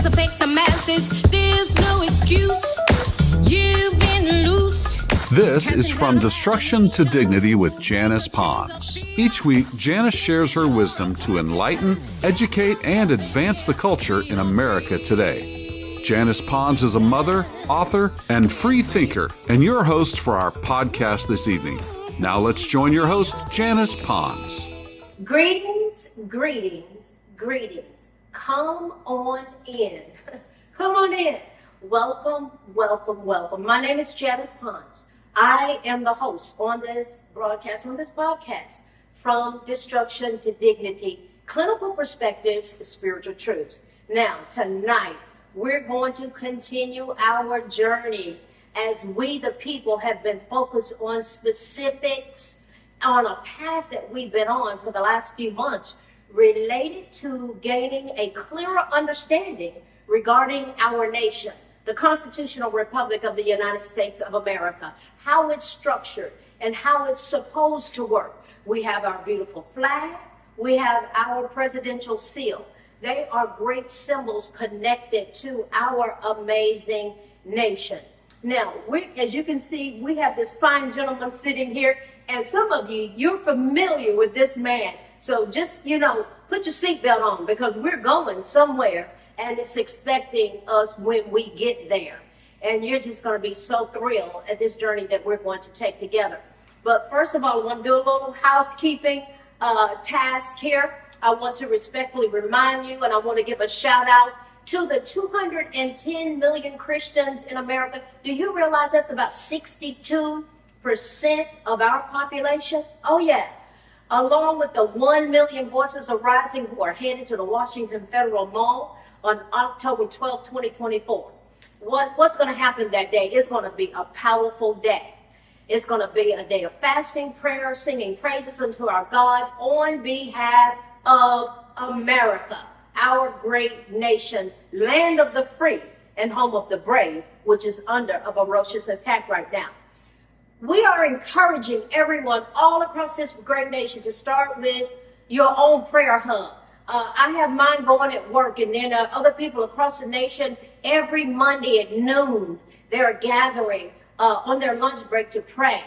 lies affect the masses. There's no excuse. You've been loosed. This is From Destruction to Dignity with Janice Pons. Each week, Janice shares her wisdom to enlighten, educate, and advance the culture in America today. Janice Pons is a mother, author, and free thinker, and your host for our podcast this evening. Now let's join your host, Janice Pons. Greetings, greetings, greetings. Come on in. Come on in. Welcome, welcome, welcome. My name is Janice Pons. I am the host on this podcast, From Destruction to Dignity, Clinical Perspectives, Spiritual Truths. Now, tonight, we're going to continue our journey as we, the people, have been focused on specifics on a path that we've been on for the last few months related to gaining a clearer understanding regarding our nation, the Constitutional Republic of the United States of America, how it's structured and how it's supposed to work. We have our beautiful flag. We have our presidential seal. They are great symbols connected to our amazing nation. Now, as you can see, we have this fine gentleman sitting here, and some of you, you're familiar with this man. So just, put your seatbelt on because we're going somewhere. And it's expecting us when we get there. And you're just going to be so thrilled at this journey that we're going to take together. But first of all, I want to do a little housekeeping task here. I want to respectfully remind you, and I want to give a shout out to the 210 million Christians in America. Do you realize that's about 62% of our population? Oh, yeah. Along with the 1 million voices arising who are headed to the Washington Federal Mall on October 12, 2024. What's going to happen that day? It's going to be a powerful day. It's going to be a day of fasting, prayer, singing praises unto our God on behalf of America, our great nation, land of the free and home of the brave, which is under a ferocious attack right now. We are encouraging everyone all across this great nation to start with your own prayer hub. I have mine going at work, and then other people across the nation every Monday at noon, they're gathering on their lunch break to pray.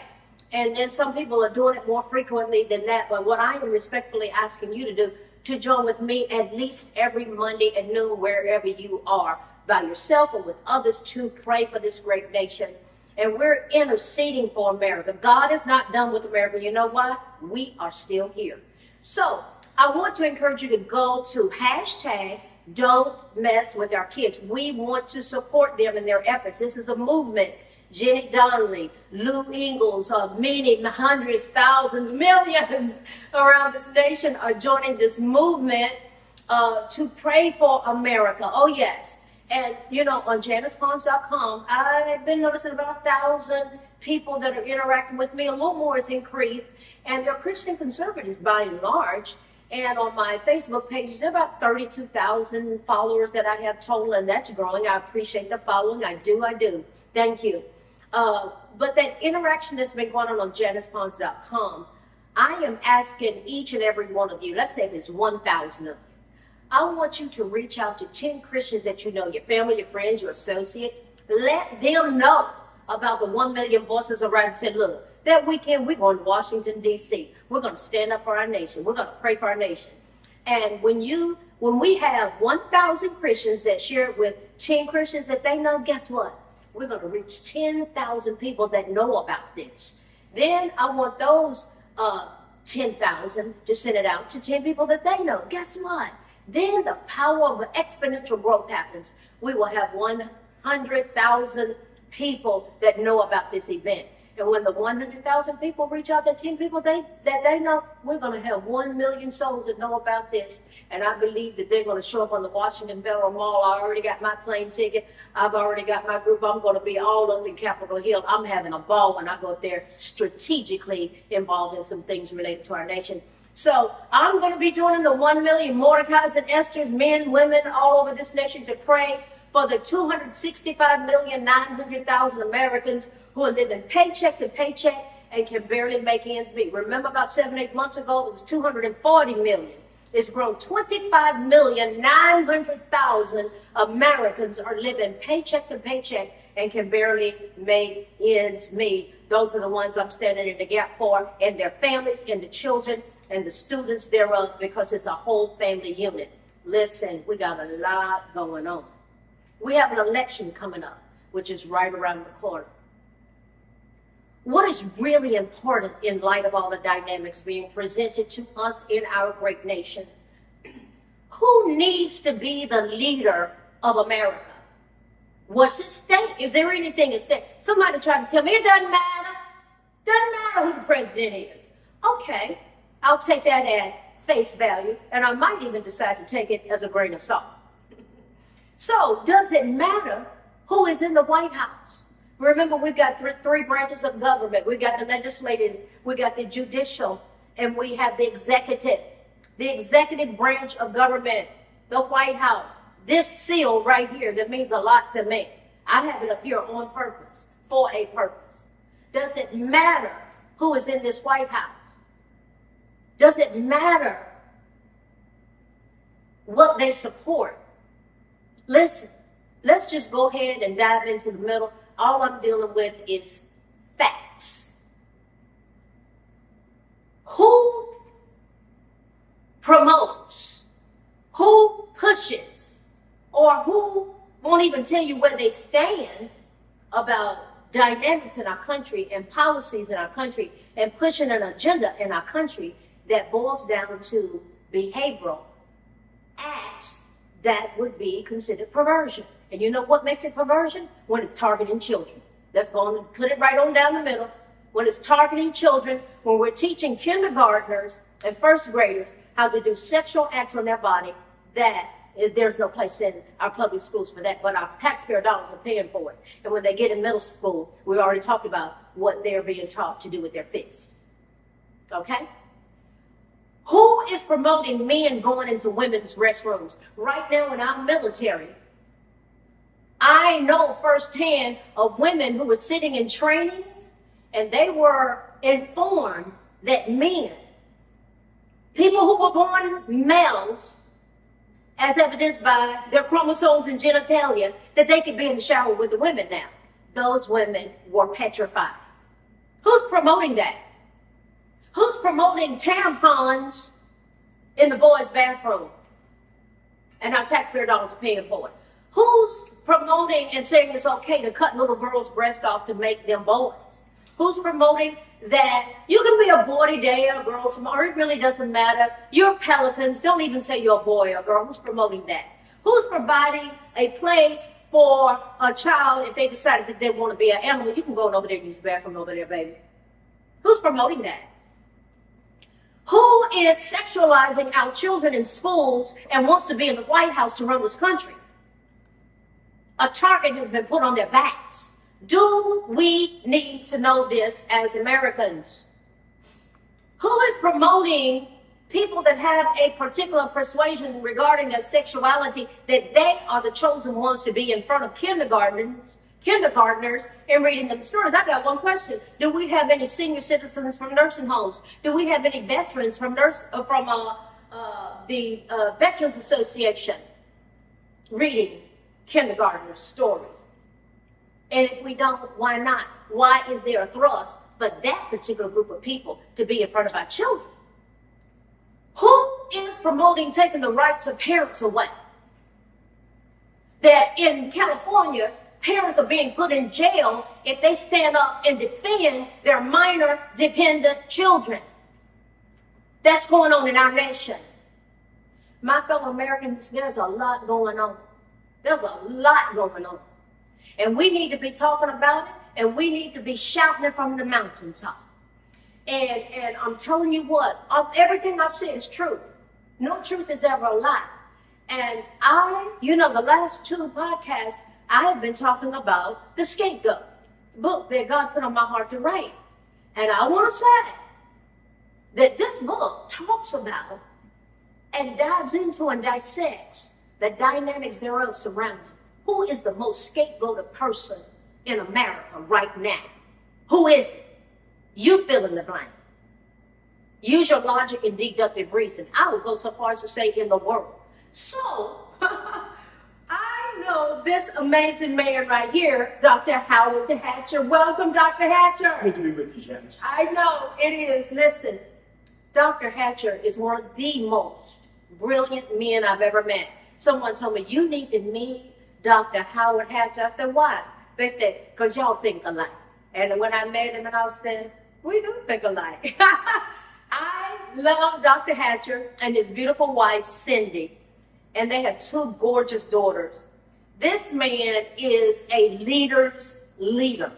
And then some people are doing it more frequently than that. But what I am respectfully asking you to do, to join with me at least every Monday at noon, wherever you are, by yourself or with others, to pray for this great nation. And we're interceding for America. God is not done with America. You know why? We are still here. So I want to encourage you to go to hashtag Don't Mess With Our Kids. We want to support them in their efforts. This is a movement. Jenny Donnelly, Lou Ingalls, many hundreds, thousands, millions around this nation are joining this movement to pray for America. Oh, yes. And, on JanicePons.com, I've been noticing about 1,000 people that are interacting with me. A little more has increased. And they're Christian conservatives by and large. And on my Facebook page, there are about 32,000 followers that I have total, and that's growing. I appreciate the following. I do. Thank you. But that interaction that's been going on JanicePons.com, I am asking each and every one of you, let's say there's 1,000 of you, I want you to reach out to 10 Christians that you know, your family, your friends, your associates. Let them know about the 1 million voices arising. Said, look, that weekend we're going to Washington, D.C. We're going to stand up for our nation. We're going to pray for our nation. And when we have 1,000 Christians that share it with 10 Christians that they know, guess what? We're going to reach 10,000 people that know about this. Then I want those 10,000 to send it out to 10 people that they know. Guess what? Then the power of exponential growth happens. We will have 100,000 people that know about this event. And when the 100,000 people reach out to 10 people that they know, we're going to have 1 million souls that know about this. And I believe that they're going to show up on the Washington Federal Mall. I already got my plane ticket. I've already got my group. I'm going to be all up in Capitol Hill. I'm having a ball when I go up there, strategically involved in some things related to our nation. So I'm going to be joining the 1 million Mordecai's and Esther's, men, women all over this nation to pray for the 265,900,000 Americans who are living paycheck to paycheck and can barely make ends meet. Remember about 7-8 months ago, it was 240 million. It's grown. 25,900,000 Americans are living paycheck to paycheck and can barely make ends meet. Those are the ones I'm standing in the gap for, and their families and the children and the students thereof, because it's a whole family unit. Listen, we got a lot going on. We have an election coming up, which is right around the corner. What is really important in light of all the dynamics being presented to us in our great nation? Who needs to be the leader of America? What's at stake? Is there anything at stake? Somebody tried to tell me it doesn't matter. Doesn't matter who the president is. Okay, I'll take that at face value, and I might even decide to take it as a grain of salt. So, does it matter who is in the White House? Remember, we've got three branches of government. We've got the legislative, we got the judicial, and we have the executive. The executive branch of government, the White House. This seal right here, that means a lot to me. I have it up here on purpose, for a purpose. Does it matter who is in this White House? Does it matter what they support? Listen, let's just go ahead and dive into the middle. All I'm dealing with is facts. Who promotes, who pushes, or who won't even tell you where they stand about dynamics in our country and policies in our country and pushing an agenda in our country that boils down to behavioral acts that would be considered perversion. And you know what makes it perversion? When it's targeting children. Let's go and put it right on down the middle. When it's targeting children, when we're teaching kindergartners and first graders how to do sexual acts on their body, there's no place in our public schools for that, but our taxpayer dollars are paying for it. And when they get in middle school, we already talked about what they're being taught to do with their fists. Okay? Who is promoting men going into women's restrooms? Right now in our military, I know firsthand of women who were sitting in trainings and they were informed that men, people who were born males, as evidenced by their chromosomes and genitalia, that they could be in the shower with the women now. Those women were petrified. Who's promoting that? Who's promoting tampons in the boys' bathroom? And our taxpayer dollars are paying for it. Who's promoting and saying it's okay to cut little girls' breasts off to make them boys? Who's promoting that you can be a boy today or a girl tomorrow? It really doesn't matter. You're pelicans. Don't even say you're a boy or a girl. Who's promoting that? Who's providing a place for a child if they decided that they want to be an animal? You can go over there and use the bathroom over there, baby. Who's promoting that? Who is sexualizing our children in schools and wants to be in the White House to run this country? A target has been put on their backs. Do we need to know this as Americans? Who is promoting people that have a particular persuasion regarding their sexuality, that they are the chosen ones to be in front of kindergartners and reading them stories? I got one question. Do we have any senior citizens from nursing homes? Do we have any veterans from the Veterans Association reading kindergartner stories? And if we don't, why not? Why is there a thrust for that particular group of people to be in front of our children? Who is promoting taking the rights of parents away? That in California, parents are being put in jail if they stand up and defend their minor dependent children. That's going on in our nation. My fellow Americans, there's a lot going on. There's a lot going on. And we need to be talking about it, and we need to be shouting it from the mountaintop. And I'm telling you what, everything I've said is true. No truth is ever a lie. And the last two podcasts, I have been talking about The Scapegoat, the book that God put on my heart to write. And I want to say that this book talks about and dives into and dissects the dynamics thereof surrounding. Who is the most scapegoated person in America right now? Who is it? You fill in the blank. Use your logic and deductive reasoning. I would go so far as to say in the world. So, I know this amazing man right here, Dr. Howard Hatcher. Welcome, Dr. Hatcher. It's good to be with you, Janice. I know it is. Listen, Dr. Hatcher is one of the most brilliant men I've ever met. Someone told me, you need to meet Dr. Howard Hatcher. I said, why? They said, because y'all think alike. And when I met him, and I said, we do think alike. I love Dr. Hatcher and his beautiful wife, Cindy. And they have two gorgeous daughters. This man is a leader's leader.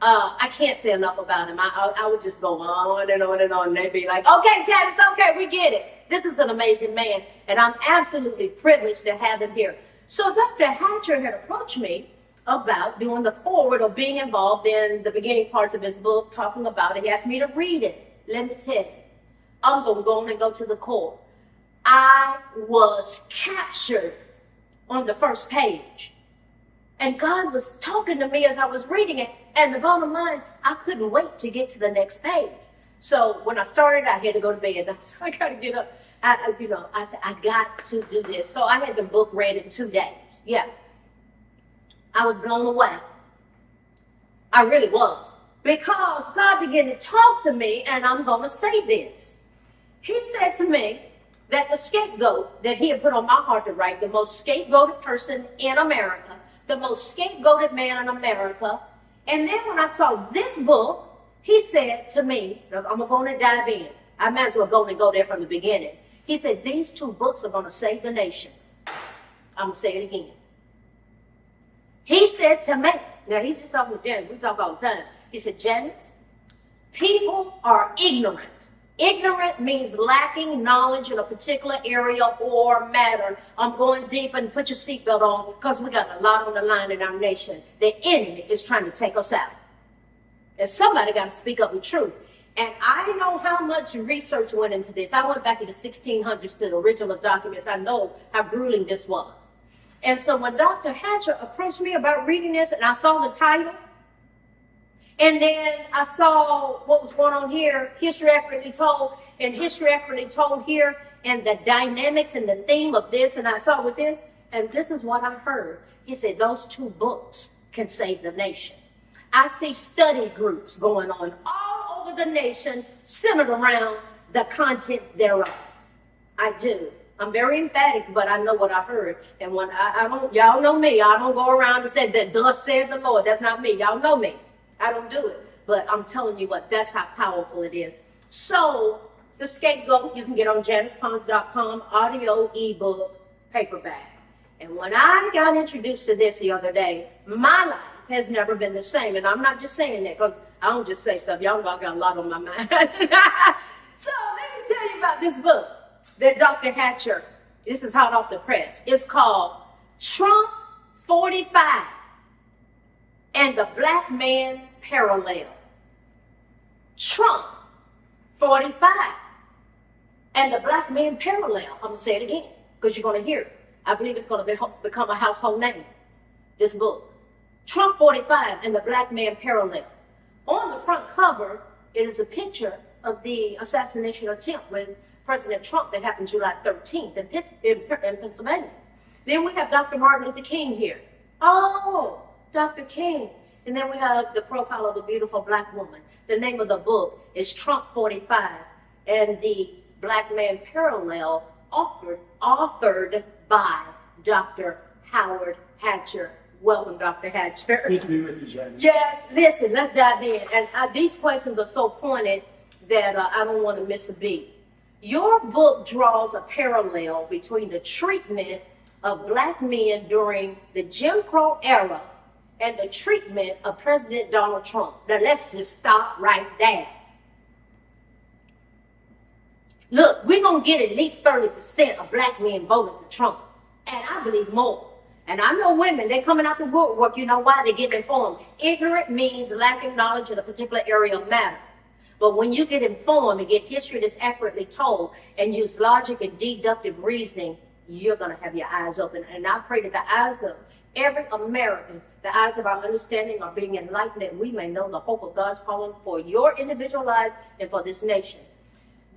I can't say enough about him. I would just go on and on and on. And they'd be like, okay, Janice, okay, we get it. This is an amazing man. And I'm absolutely privileged to have him here. So Dr. Hatcher had approached me about doing the forward or being involved in the beginning parts of his book, talking about it. He asked me to read it. Let me tell you, I'm going to go on and go to the core. I was captured on the first page. And God was talking to me as I was reading it. And the bottom line, I couldn't wait to get to the next page. So when I started, I had to go to bed. I got to get up. I said, I got to do this. So I had the book read in 2 days. Yeah. I was blown away. I really was. Because God began to talk to me, and I'm going to say this. He said to me that the scapegoat that he had put on my heart to write, the most scapegoated person in America, the most scapegoated man in America. And then when I saw this book, he said to me, look, I'm going to dive in. I might as well go there from the beginning. He said, these 2 books are going to save the nation. I'm going to say it again. He said to me, now he's just talking to Janice, we talk all the time. He said, Janice, people are ignorant. Ignorant means lacking knowledge in a particular area or matter. I'm going deep, and put your seatbelt on because we got a lot on the line in our nation. The enemy is trying to take us out. And somebody got to speak up the truth. And I know how much research went into this. I went back to the 1600s to the original documents. I know how grueling this was. And so when Dr. Hatcher approached me about reading this, and I saw the title, and then I saw what was going on here, History Accurately Told, and History Accurately Told here, and the dynamics and the theme of this, and I saw with this, and this is what I heard. He said, those 2 books can save the nation. I see study groups going on all over the nation, centered around the content thereof. I do. I'm very emphatic, but I know what I heard. And when I don't, y'all know me, I don't go around and say that thus said the Lord. That's not me. Y'all know me. I don't do it. But I'm telling you what, that's how powerful it is. So the scapegoat you can get on JanicePons.com, audio, ebook, paperback. And when I got introduced to this the other day, my life has never been the same. And I'm not just saying that because I don't just say stuff. Y'all know I got a lot on my mind. So let me tell you about this book that Dr. Hatcher, this is hot off the press. It's called Trump 45 and the Black Man Parallel. Trump 45 and the Black Man Parallel. I'm going to say it again because you're going to hear it. I believe it's going to become a household name, this book. Trump 45 and the Black Man Parallel. On the front cover, it is a picture of the assassination attempt with President Trump that happened July 13th in Pennsylvania. Then we have Dr. Martin Luther King here. Oh, Dr. King. And then we have the profile of a beautiful Black woman. The name of the book is Trump 45 and the Black Man Parallel, authored by Dr. Howard Hatcher. Welcome, Dr. Hatcher. Good to be with you, Janice. Yes, listen, let's dive in. And these questions are so pointed that I don't want to miss a beat. Your book draws a parallel between the treatment of Black men during the Jim Crow era and the treatment of President Donald Trump. Now let's just stop right there. Look, we're going to get at least 30% of Black men voting for Trump. And I believe more. And I know women, they're coming out the woodwork. You know why? They get informed. Ignorant means lacking knowledge in a particular area of matter. But when you get informed and get history that's accurately told and use logic and deductive reasoning, you're going to have your eyes open. And I pray that the eyes of every American, the eyes of our understanding are being enlightened, that we may know the hope of God's calling for your individual lives and for this nation.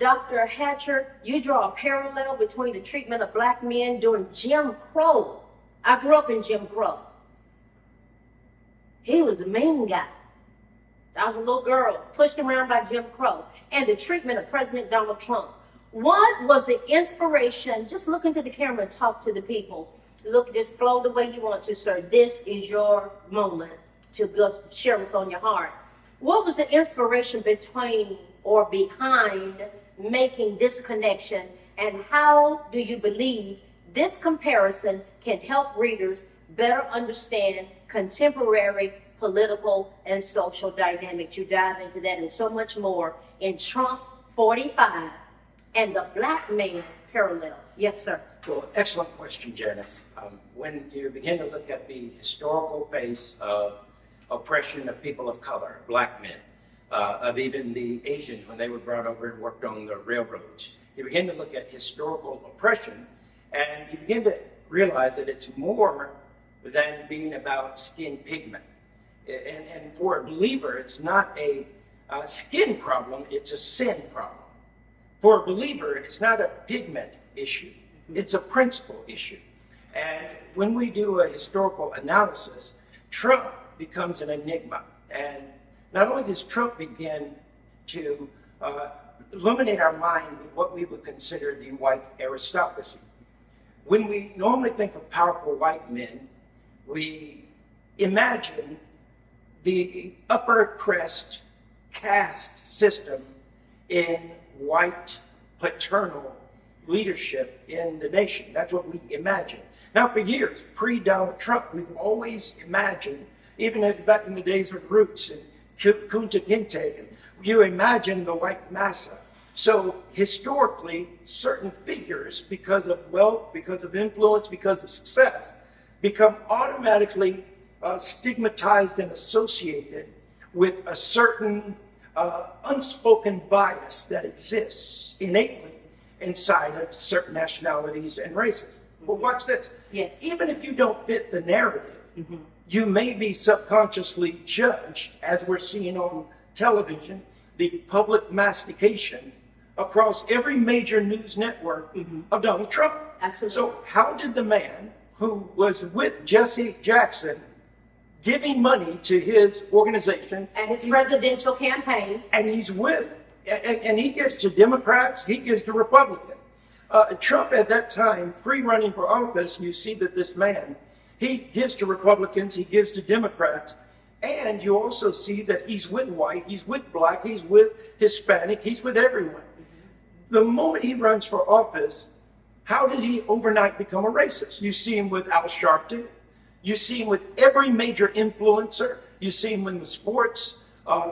Dr. Hatcher, you draw a parallel between the treatment of black men during Jim Crow. I grew up in Jim Crow. He was a mean guy. I was a little girl pushed around by Jim Crow, and the treatment of President Donald Trump. What was the inspiration? Just look into the camera and talk to the people. Look, just flow the way you want to, sir. This is your moment to go share what's on your heart. What was the inspiration between or behind making this connection, and how do you believe this comparison can help readers better understand contemporary political and social dynamics? You dive into that and so much more in Trump 45 and the black man parallel. Yes, sir. Well, excellent question, Janice. When you begin to look at the historical face of oppression of people of color, black men, of even the Asians when they were brought over and worked on the railroads, you begin to look at historical oppression, and you begin to realize that it's more than being about skin pigment. And for a believer, it's not a skin problem, it's a sin problem. For a believer, it's not a pigment issue, it's a principle issue. And when we do a historical analysis, Trump becomes an enigma. And not only does Trump begin to illuminate our mind with what we would consider the white aristocracy. When we normally think of powerful white men, we imagine the upper crest caste system in white paternal leadership in the nation. That's what we imagine. Now, for years, pre-Donald Trump, we've always imagined, even back in the days of Roots and Kunta Kinte, you imagine the white massa. So historically, certain figures, because of wealth, because of influence, because of success, become automatically stigmatized and associated with a certain unspoken bias that exists innately inside of certain nationalities and races. But watch this. Yes. Even if you don't fit the narrative, you may be subconsciously judged, as we're seeing on television, the public mastication across every major news network of Donald Trump. Absolutely. So how did the man who was with Jesse Jackson giving money to his organization And his presidential campaign. and he's with, and he gives to Democrats, he gives to Republicans. Trump at that time, pre-running for office, you see that this man, he gives to Republicans, he gives to Democrats, and you also see that he's with white, he's with black, he's with Hispanic, he's with everyone. The moment he runs for office, how did he overnight become a racist? You see him with Al Sharpton, you see him with every major influencer, you see him in the sports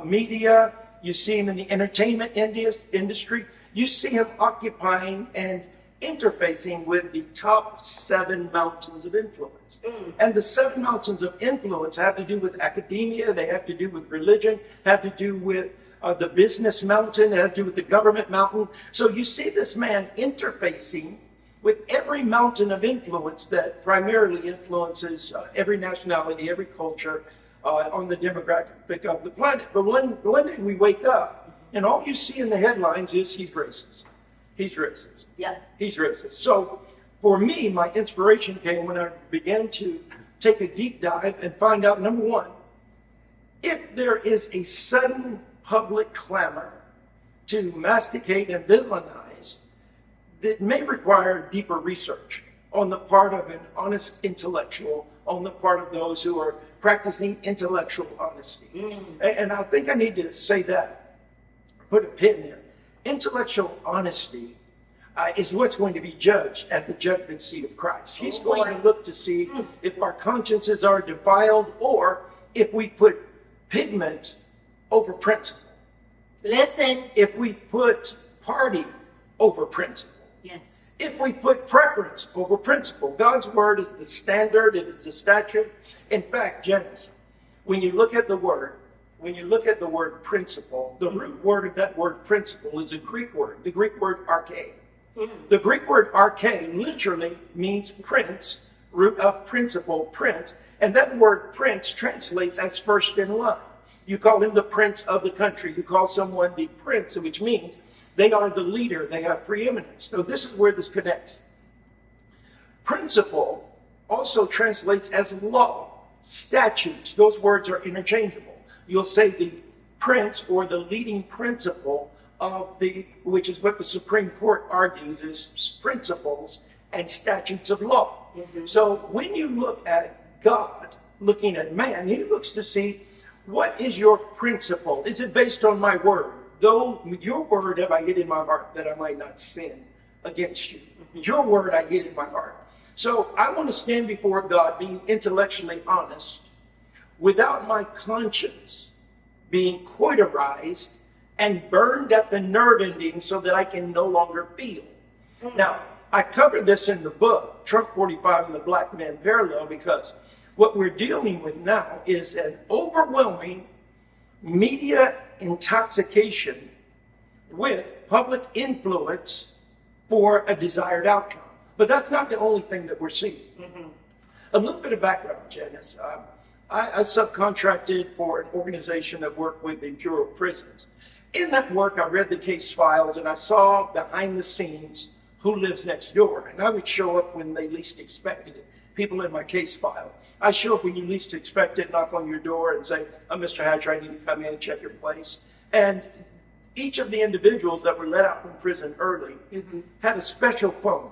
media, you see him in the entertainment industry, you see him occupying and interfacing with the top 7 mountains of influence. And the 7 mountains of influence have to do with academia, they have to do with religion, have to do with the business mountain, have to do with the government mountain. So you see this man interfacing with every mountain of influence that primarily influences every nationality, every culture on the demographic of the planet. But one day we wake up and all you see in the headlines is he's racist. He's racist. Yeah. He's racist. So for me, my inspiration came when I began to take a deep dive and find out, number one, if there is a sudden public clamor to masticate and villainize, that may require deeper research on the part of an honest intellectual, on the part of those who are practicing intellectual honesty. And I think I need to say that, put a pin there. Intellectual honesty is what's going to be judged at the judgment seat of Christ. He's going to look to see if our consciences are defiled or if we put pigment over principle. Listen. If we put party over principle. Yes. If we put preference over principle. God's word is the standard, it is the statute. In fact, Janice, when you look at the word principle, the root word of that word principle is a Greek word, the Greek word arche. The Greek word arche literally means prince, root of principle, prince, and that word prince translates as first in line. You call him the prince of the country. You call someone the prince, which means They are the leader. They have preeminence. So this is where this connects. Principle also translates as law, statutes. Those words are interchangeable. You'll say the prince or the leading principle of which is what the Supreme Court argues is principles and statutes of law. So when you look at God looking at man, he looks to see, what is your principle? Is it based on my word? Though your word have I hid in my heart that I might not sin against you. Your word I hid in my heart. So I want to stand before God being intellectually honest without my conscience being cauterized and burned at the nerve ending so that I can no longer feel. Now, I covered this in the book, Trump 45 and the Black Man Parallel, because what we're dealing with now is an overwhelming media intoxication with public influence for a desired outcome. But that's not the only thing that we're seeing. A little bit of background, Janice. I subcontracted for an organization that worked with the Bureau of Prisons. In that work, I read the case files and I saw behind the scenes who lives next door. And I would show up when they least expected it. People in my case file. I show up when you least expect it, knock on your door and say, Mr. Hatcher, I need to come in and check your place. And each of the individuals that were let out from prison early had a special phone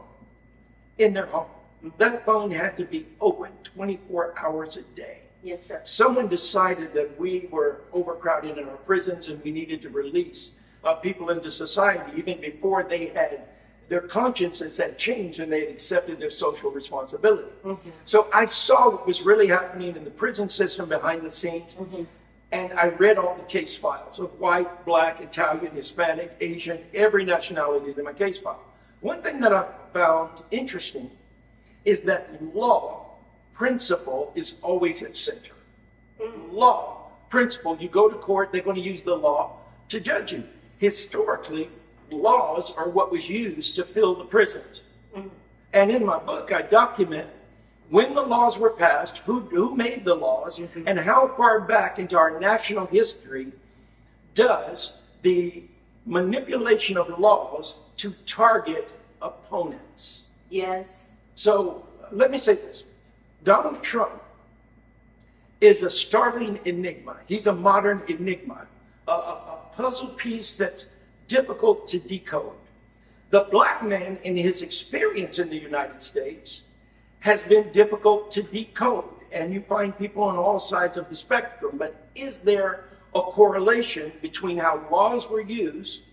in their home. That phone had to be open 24 hours a day. Yes, sir. Someone decided that we were overcrowded in our prisons and we needed to release people into society even before they had their consciences had changed and they had accepted their social responsibility. So I saw what was really happening in the prison system behind the scenes. And I read all the case files of white, black, Italian, Hispanic, Asian, every nationality is in my case file. One thing that I found interesting is that law, principle is always at center. Law, principle, you go to court, they're going to use the law to judge you. Historically, laws are what was used to fill the prisons. And in my book, I document when the laws were passed, who made the laws, and how far back into our national history does the manipulation of laws to target opponents. Yes. So let me say this. Donald Trump is a startling enigma. He's a modern enigma, a puzzle piece that's difficult to decode. The black man, in his experience in the United States, has been difficult to decode. And you find people on all sides of the spectrum. But is there a correlation between how laws were used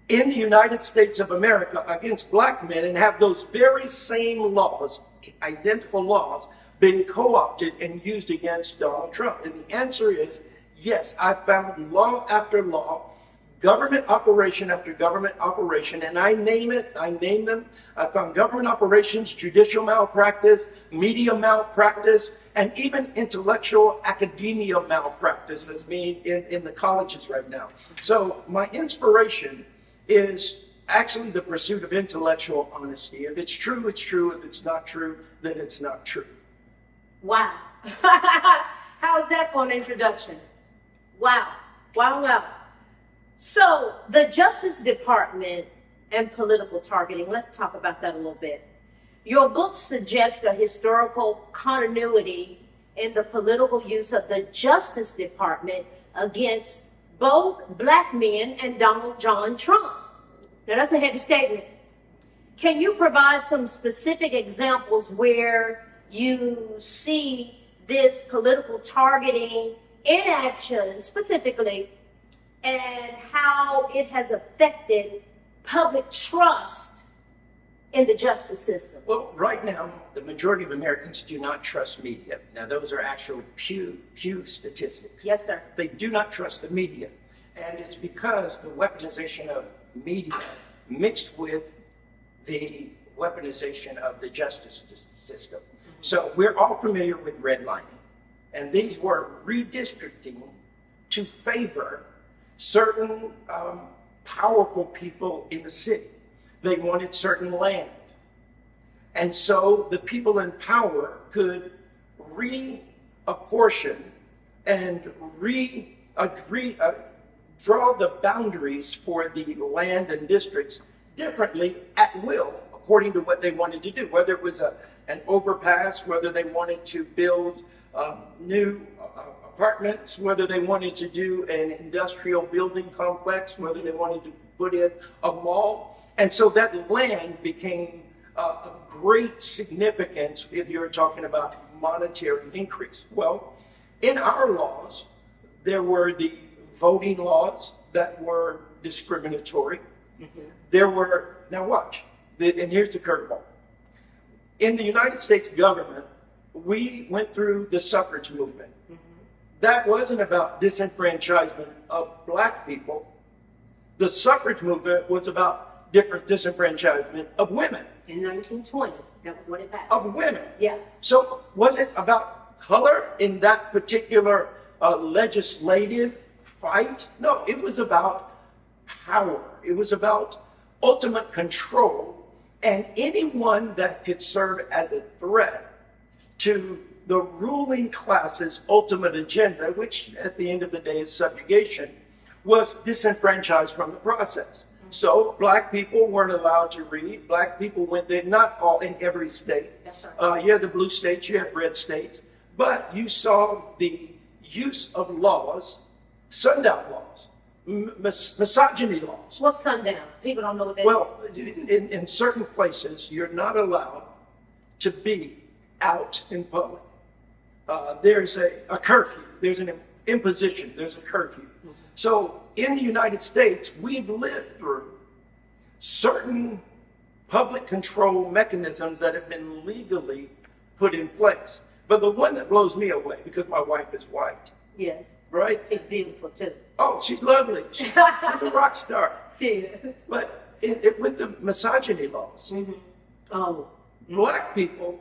in the United States of America against black men and have those very same laws, identical laws, been co-opted and used against Donald Trump? And the answer is yes. I found law after law, government operation after government operation, and I name them. I found government operations, judicial malpractice, media malpractice, and even intellectual academia malpractice that's being in the colleges right now. So my inspiration is actually the pursuit of intellectual honesty. If it's true, it's true. If it's not true, then it's not true. Wow. How's that for an introduction? Wow. Wow, wow. So the Justice Department and political targeting, let's talk about that a little bit. Your book suggests a historical continuity in the political use of the Justice Department against both black men and Donald John Trump. Now that's a heavy statement. Can you provide some specific examples where you see this political targeting in action specifically, and how it has affected public trust in the justice system? Well, right now, the majority of Americans do not trust media. Now, those are actual Pew statistics. Yes, sir. They do not trust the media. And it's because the weaponization of media mixed with the weaponization of the justice system. So we're all familiar with redlining. And these were redistricting to favor certain powerful people in the city. They wanted certain land. And so the people in power could reapportion and draw the boundaries for the land and districts differently at will, according to what they wanted to do, whether it was an overpass, whether they wanted to build new apartments, whether they wanted to do an industrial building complex, whether they wanted to put in a mall. And so that land became of great significance if you're talking about monetary increase. Well, in our laws, there were the voting laws that were discriminatory. There were, now watch, and here's the curveball. In the United States government, we went through the suffrage movement. That wasn't about disenfranchisement of black people. The suffrage movement was about different disenfranchisement of women. In 1920, that was what it passed. Of women. Yeah. So was it about color in that particular legislative fight? No, it was about power. It was about ultimate control, and anyone that could serve as a threat to the ruling class's ultimate agenda, which at the end of the day is subjugation, was disenfranchised from the process. So black people weren't allowed to read. Black people went there, not all in every state. That's right. You had the blue states, you had red states, but you saw the use of laws, sundown laws, misogyny laws. What's sundown? People don't know what that is. Well, in certain places, you're not allowed to be out in public. There's a curfew. There's an imposition. There's a curfew. So in the United States, we've lived through certain public control mechanisms that have been legally put in place. But the one that blows me away, because my wife is white, Yes. right? She's beautiful too. Oh, she's lovely. She's a rock star. She is. But with the misogyny laws, Oh, black people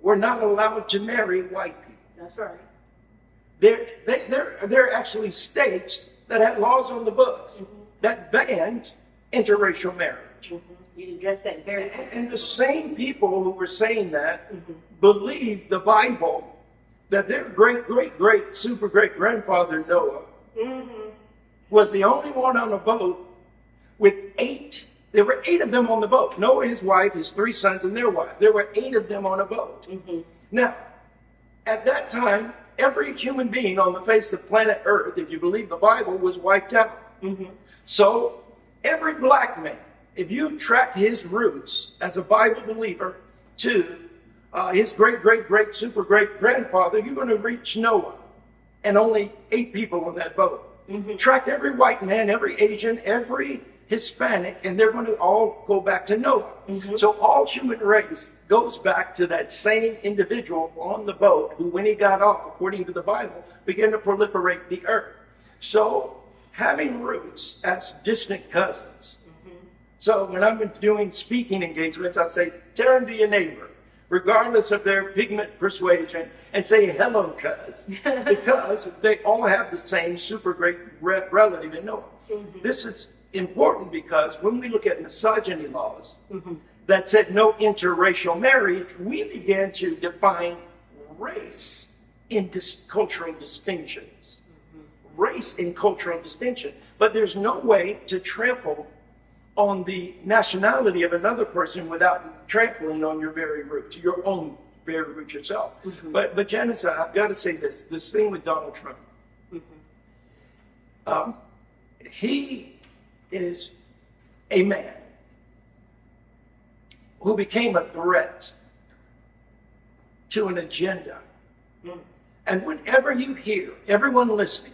were not allowed to marry white people. that's right. There are actually states that had laws on the books that banned interracial marriage. You address that very quickly. And the same people who were saying that believed the Bible, that their great super great grandfather Noah was the only one on a boat with 8. There were 8 of them on the boat. Noah, his wife, his 3 sons, and their wives. There were 8 of them on a boat. Now, at that time, every human being on the face of planet Earth, if you believe the Bible, was wiped out. So every black man, if you track his roots as a Bible believer to his great super great grandfather, you're going to reach Noah and only 8 people on that boat. Track every white man, every Asian, every Hispanic, and they're going to all go back to Noah. So all human race goes back to that same individual on the boat who, when he got off, according to the Bible, began to proliferate the earth. So having roots as distant cousins. So when I'm doing speaking engagements, I say, turn to your neighbor, regardless of their pigment persuasion, and say, hello, cuz, because they all have the same super great relative in Noah. This is important because when we look at misogyny laws that said no interracial marriage, we began to define race in cultural distinctions. Race in cultural distinction. But there's no way to trample on the nationality of another person without trampling on your very roots, your own very root yourself. But Janice, I've got to say this thing with Donald Trump. He is a man who became a threat to an agenda. And whenever you hear, everyone listening,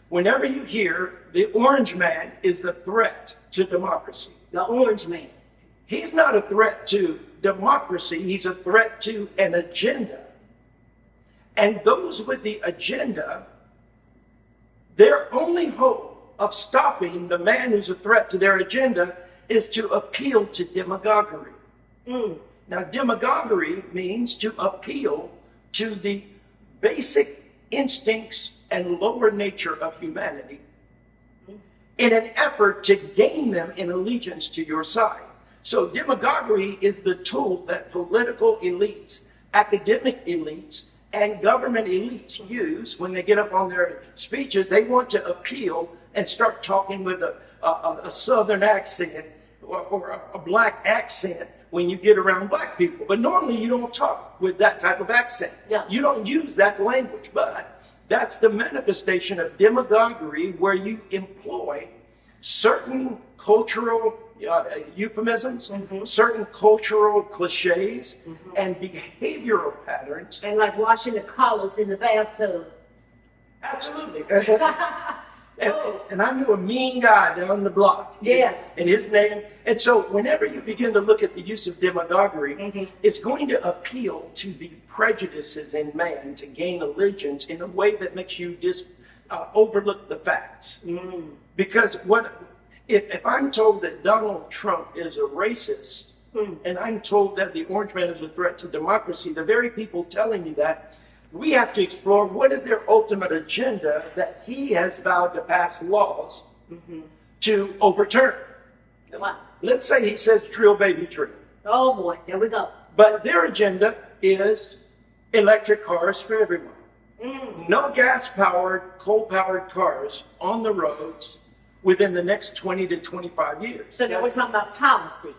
whenever you hear the orange man is a threat to democracy. The orange man. He's not a threat to democracy, he's a threat to an agenda. And those with the agenda, their only hope of stopping the man who's a threat to their agenda is to appeal to demagoguery. Now, demagoguery means to appeal to the basic instincts and lower nature of humanity in an effort to gain them in allegiance to your side. So demagoguery is the tool that political elites, academic elites, and government elites use when they get up on their speeches. They want to appeal and start talking with a Southern accent or a black accent when you get around black people. But normally you don't talk with that type of accent. Yeah. You don't use that language, but that's the manifestation of demagoguery, where you employ certain cultural euphemisms, certain cultural cliches, and behavioral patterns. And like washing the collars in the bathtub. Absolutely. And I knew a mean guy down the block. Yeah. And his name. And so whenever you begin to look at the use of demagoguery, it's going to appeal to the prejudices in man to gain allegiance in a way that makes you just overlook the facts. Because if I'm told that Donald Trump is a racist, and I'm told that the orange man is a threat to democracy, the very people telling me that, we have to explore what is their ultimate agenda that he has vowed to pass laws to overturn. Wow. Let's say he says drill baby drill. Oh boy, there we go. But their agenda is electric cars for everyone. No gas-powered, coal-powered cars on the roads within the next 20 to 25 years. So now we're talking about policy.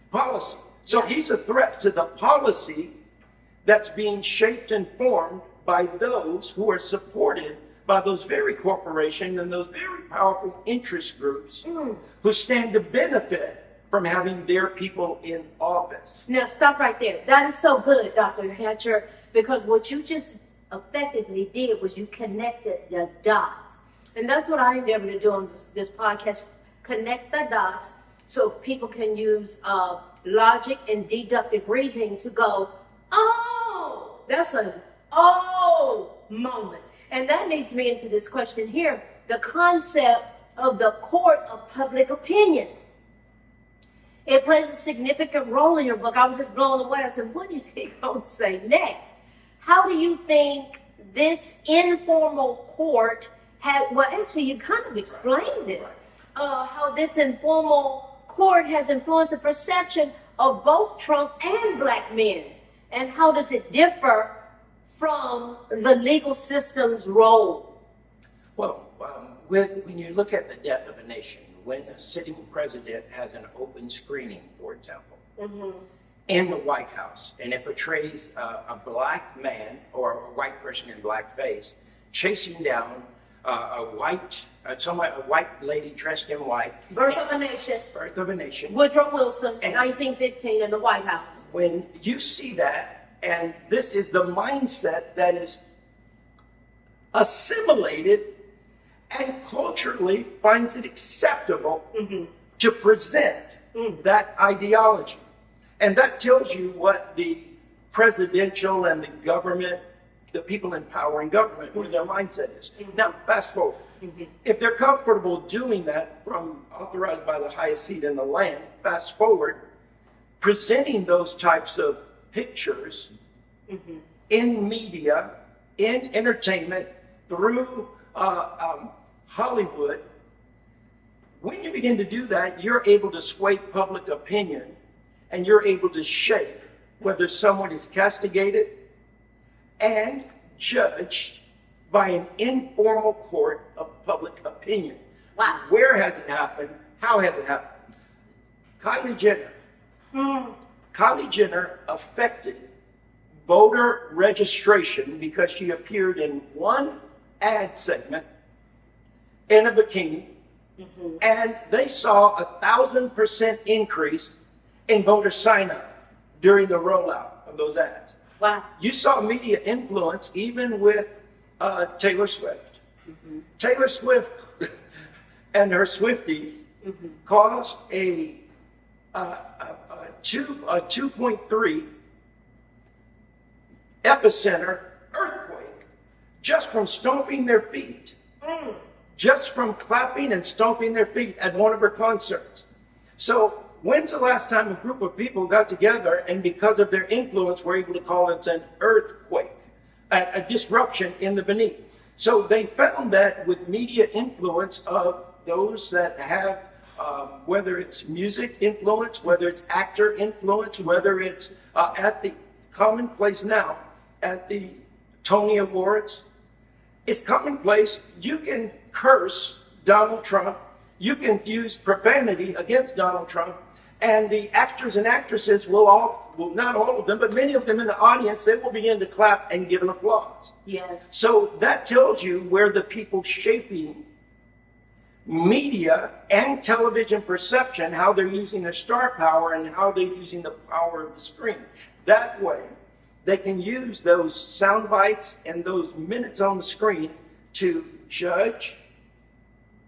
Policy. So he's a threat to the policy that's being shaped and formed by those who are supported by those very corporations and those very powerful interest groups who stand to benefit from having their people in office. Now stop right there. That is so good, Dr. Hatcher, because what you just effectively did was you connected the dots. And that's what I endeavor to do on this podcast, connect the dots so people can use logic and deductive reasoning to go, oh, that's an oh moment. And that leads me into this question here, the concept of the court of public opinion. It plays a significant role in your book. I was just blown away. I said, what is he going to say next? How do you think this informal court well, actually, you kind of explained it, how this informal court has influenced the perception of both Trump and black men, and how does it differ from the legal system's role? Well, when you look at the death of a nation, when a sitting president has an open screening, for example, in the White House, and it portrays a black man or a white person in blackface chasing down a white lady dressed in white. Birth of a Nation. Birth of a Nation. Woodrow Wilson, And 1915 in the White House. When you see that, and this is the mindset that is assimilated and culturally finds it acceptable to present that ideology. And that tells you what the presidential and the government, the people in power in government, where their mindset is. Now, fast forward. If they're comfortable doing that from authorized by the highest seat in the land, fast forward, presenting those types of pictures in media, in entertainment, through Hollywood, when you begin to do that, you're able to sway public opinion, and you're able to shape whether someone is castigated and judged by an informal court of public opinion. Wow. Where has it happened? How has it happened? Kylie Jenner. Kylie Jenner affected voter registration because she appeared in one ad segment in a bikini, and they saw 1,000% increase in voter sign-up during the rollout of those ads. Wow. You saw media influence even with Taylor Swift. Taylor Swift and her Swifties caused a 2.3 epicenter earthquake just from stomping their feet, just from clapping and stomping their feet at one of her concerts. So when's the last time a group of people got together and because of their influence were able to call it an earthquake, a disruption in the beneath? So they found that with media influence of those that have, whether it's music influence, whether it's actor influence, whether it's at the commonplace now, at the Tony Awards, it's commonplace. You can curse Donald Trump. You can use profanity against Donald Trump, and the actors and actresses will not all of them, but many of them in the audience, they will begin to clap and give an applause. Yes. So that tells you where the people shaping media and television perception, how they're using their star power and how they're using the power of the screen. That way, they can use those sound bites and those minutes on the screen to judge,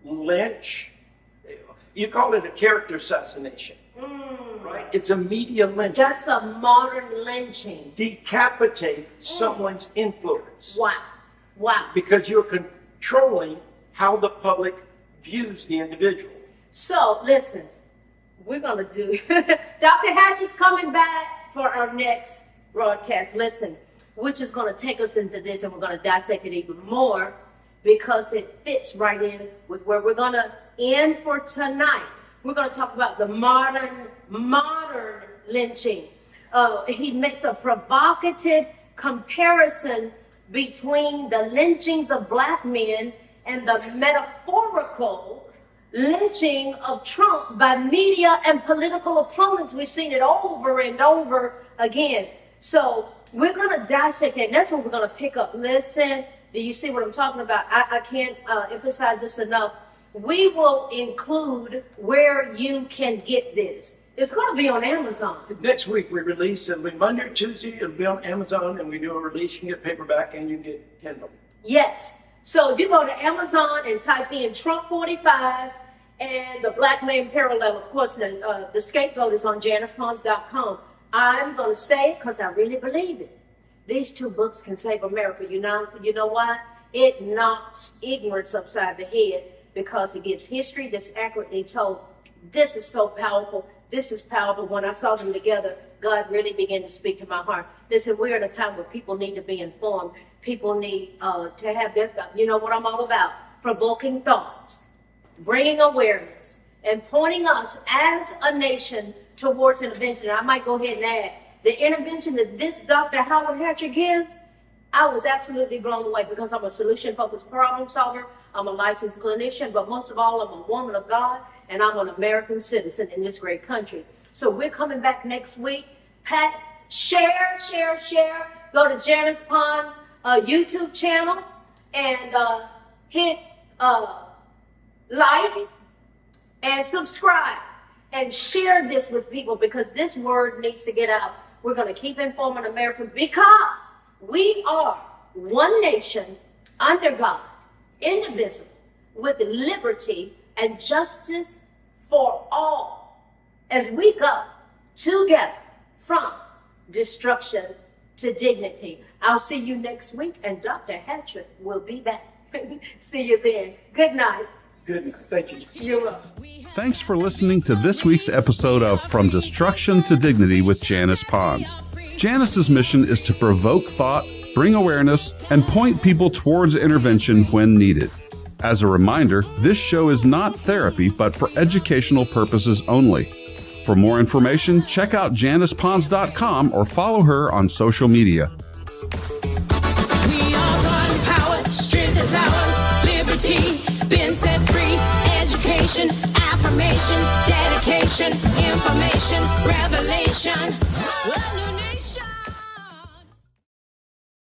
lynch. You call it a character assassination, right? It's a media lynching. That's a modern lynching. Decapitate someone's influence. Wow. Wow. Because you're controlling how the public views the individual. So, listen, we're going to do, Dr. Hatch is coming back for our next broadcast. Listen, we're just going to take us into this and we're going to dissect it even more because it fits right in with where we're going to end for tonight. We're going to talk about the modern lynching. He makes a provocative comparison between the lynchings of black men and the metaphorical lynching of Trump by media and political opponents. We've seen it over and over again. So we're going to dissect it. And that's what we're going to pick up. Listen, do you see what I'm talking about? I can't emphasize this enough. We will include where you can get this. It's going to be on Amazon. Next week we release, it'll be Monday or Tuesday, it'll be on Amazon, and we do a release. You can get paperback and you can get Kindle. Yes. So if you go to Amazon and type in Trump 45 and the Black Man Parallel, of course, the scapegoat is on JanicePons.com. I'm going to say it because I really believe it. These two books can save America. You know why? It knocks ignorance upside the head because it gives history that's accurately told. This is so powerful. This is powerful. When I saw them together, God really began to speak to my heart. Listen, we're in a time where people need to be informed. People need to have their, you know what I'm all about, provoking thoughts, bringing awareness, and pointing us as a nation towards intervention. I might go ahead and add, the intervention that this Dr. Howard Hatcher gives, I was absolutely blown away because I'm a solution-focused problem solver. I'm a licensed clinician, but most of all, I'm a woman of God, and I'm an American citizen in this great country. So we're coming back next week. Pat, share. Go to Janice Pond's YouTube channel and hit like and subscribe and share this with people because this word needs to get out. We're going to keep informing America because we are one nation under God, indivisible, with liberty and justice for all as we go together from destruction to dignity. I'll see you next week, and Dr. Hatcher will be back. See you then. Good night. Good night. Thank you. You're welcome. Thanks for listening to this week's episode of From Destruction to Dignity with Janice Pons. Janice's mission is to provoke thought, bring awareness, and point people towards intervention when needed. As a reminder, this show is not therapy, but for educational purposes only. For more information, check out JanicePons.com or follow her on social media. We are one power, strength is ours, liberty, been set free, education, affirmation, dedication, information, revelation.